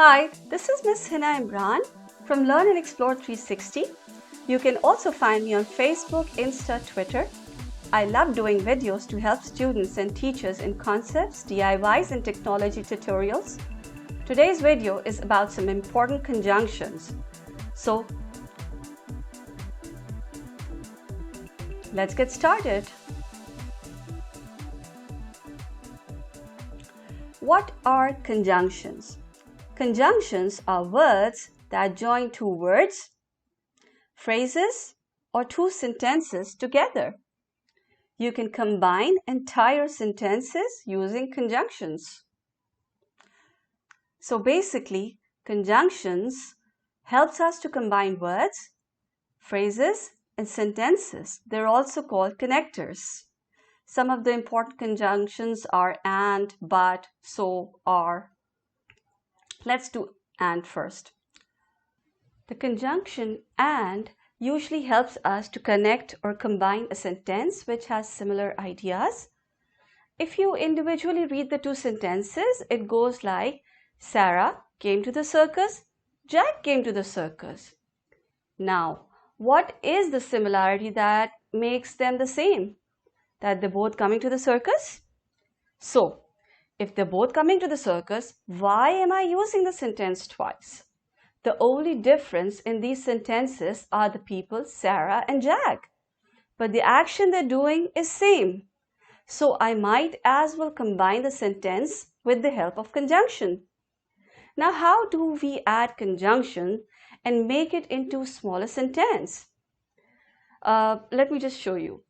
Hi, this is Miss Hina Imran from Learn and Explore 360. You can also find me on Facebook, Insta, Twitter. I love doing videos to help students and teachers in concepts, DIYs, and technology tutorials. Today's video is about some important conjunctions. So, let's get started. What are conjunctions? Conjunctions are words that join two words, phrases, or two sentences together. You can combine entire sentences using conjunctions. So basically, conjunctions helps us to combine words, phrases, and sentences. They're also called connectors. Some of the important conjunctions are and, but, so, are. Let's do and first. The conjunction and usually helps us to connect or combine a sentence which has similar ideas. If you individually read the two sentences, it goes like, Sarah came to the circus, Jack came to the circus. Now, what is the similarity that makes them the same? That they're both coming to the circus? So, if they're both coming to the circus, why am I using the sentence twice? The only difference in these sentences are the people Sarah and Jack. But the action they're doing is same. So I might as well combine the sentence with the help of conjunction. Now how do we add conjunction and make it into a smaller sentence? Let me just show you.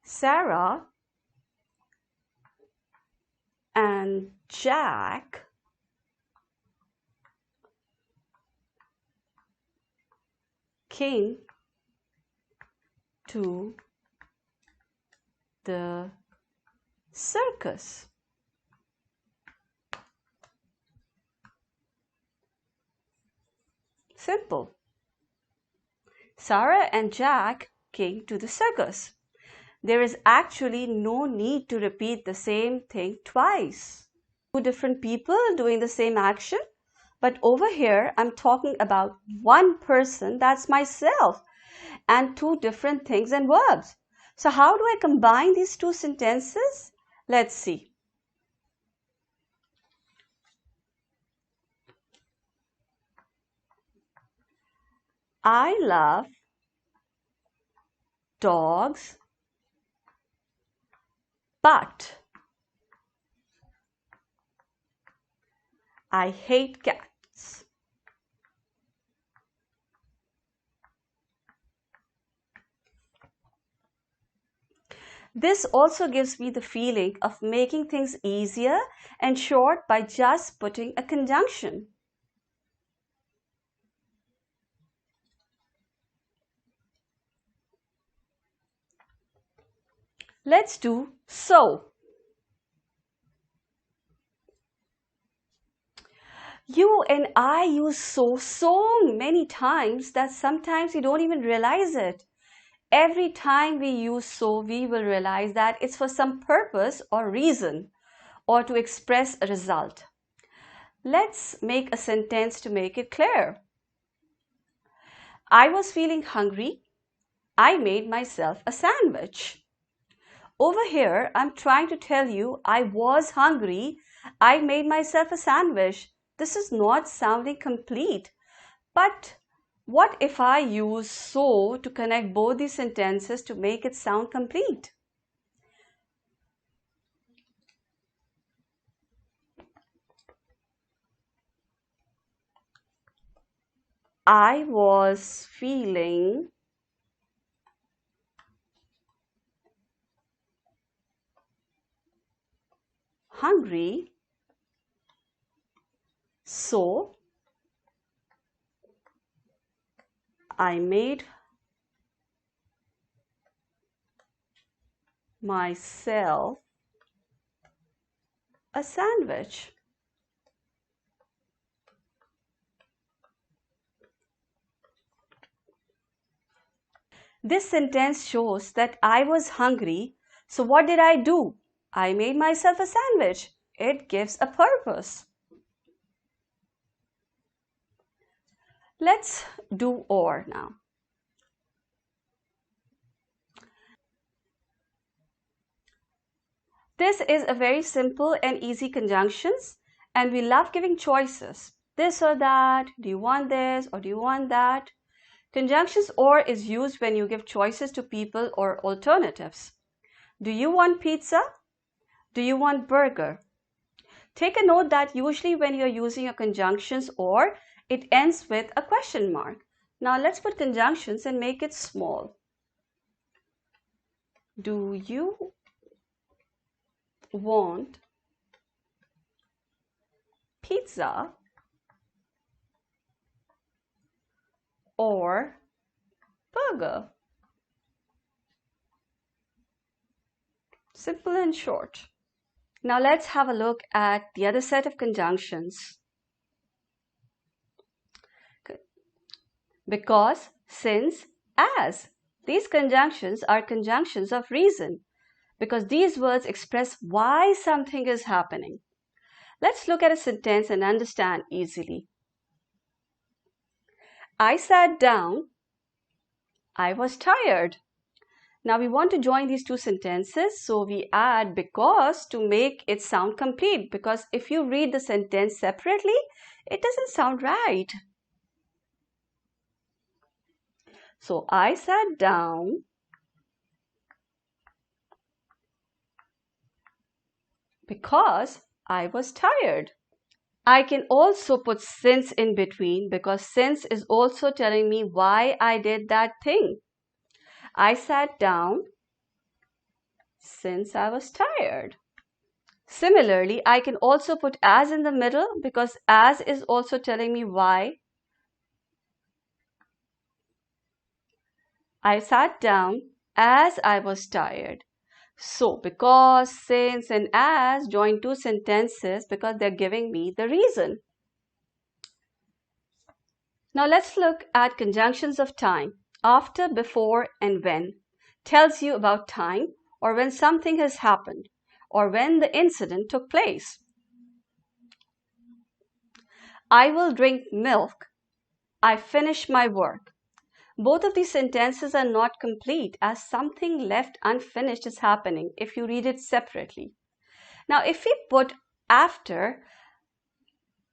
Sarah and Jack came to the circus. Simple. Sarah and Jack came to the circus. There is actually no need to repeat the same thing twice. Two different people doing the same action, but over here I'm talking about one person, that's myself, and two different things and verbs. So how do I combine these two sentences? Let's see. I love dogs, but I hate cats. This also gives me the feeling of making things easier and short by just putting a conjunction. Let's do so. You and I use so many times that sometimes we don't even realize it. Every time we use so, we will realize that it's for some purpose or reason or to express a result. Let's make a sentence to make it clear. I was feeling hungry. I made myself a sandwich. Over here, I'm trying to tell you I was hungry. I made myself a sandwich. This is not sounding complete. But what if I use so to connect both these sentences to make it sound complete? I was feeling hungry, so I made myself a sandwich. This sentence shows that I was hungry, so what did I do? I made myself a sandwich. It gives a purpose. Let's do or now. This is a very simple and easy conjunctions, and we love giving choices. This or that, do you want this or do you want that? Conjunctions or is used when you give choices to people or alternatives. Do you want pizza? Do you want burger? Take a note that usually when you're using a conjunctions or, it ends with a question mark. Now let's put conjunctions and make it small. Do you want pizza or burger? Simple and short. Now let's have a look at the other set of conjunctions. Because, since, as. These conjunctions are conjunctions of reason because these words express why something is happening. Let's look at a sentence and understand easily. I sat down. I was tired. Now we want to join these two sentences, so we add because to make it sound complete, because if you read the sentence separately, it doesn't sound right. So I sat down because I was tired. I can also put since in between because since is also telling me why I did that thing. I sat down since I was tired. Similarly, I can also put as in the middle because as is also telling me why. I sat down as I was tired. So, because, since, and as join two sentences because they're giving me the reason. Now let's look at conjunctions of time. After, before, and when tells you about time or when something has happened or when the incident took place. I will drink milk. I finish my work. Both of these sentences are not complete as something left unfinished is happening if you read it separately. Now, if we put after,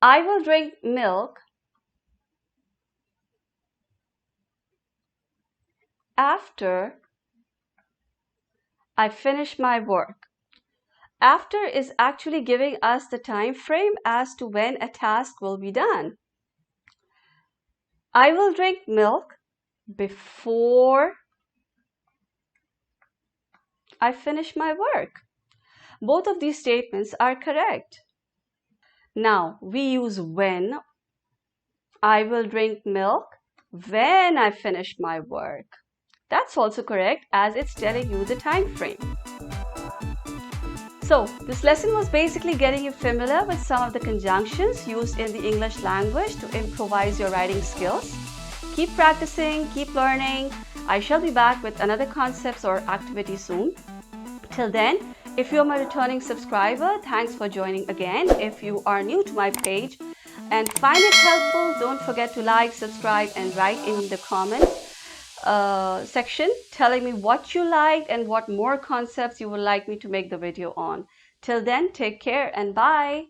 I will drink milk after I finish my work. After is actually giving us the time frame as to when a task will be done. I will drink milk before I finish my work. Both of these statements are correct. Now we use when. I will drink milk when I finish my work. That's also correct as it's telling you the time frame. So this lesson was basically getting you familiar with some of the conjunctions used in the English language to improvise your writing skills. Keep practicing, keep learning. I shall be back with another concepts or activity soon. Till then, if you're my returning subscriber, thanks for joining again. If you are new to my page and find it helpful, don't forget to like, subscribe, and write in the comment section telling me what you liked and what more concepts you would like me to make the video on. Till then, take care and bye.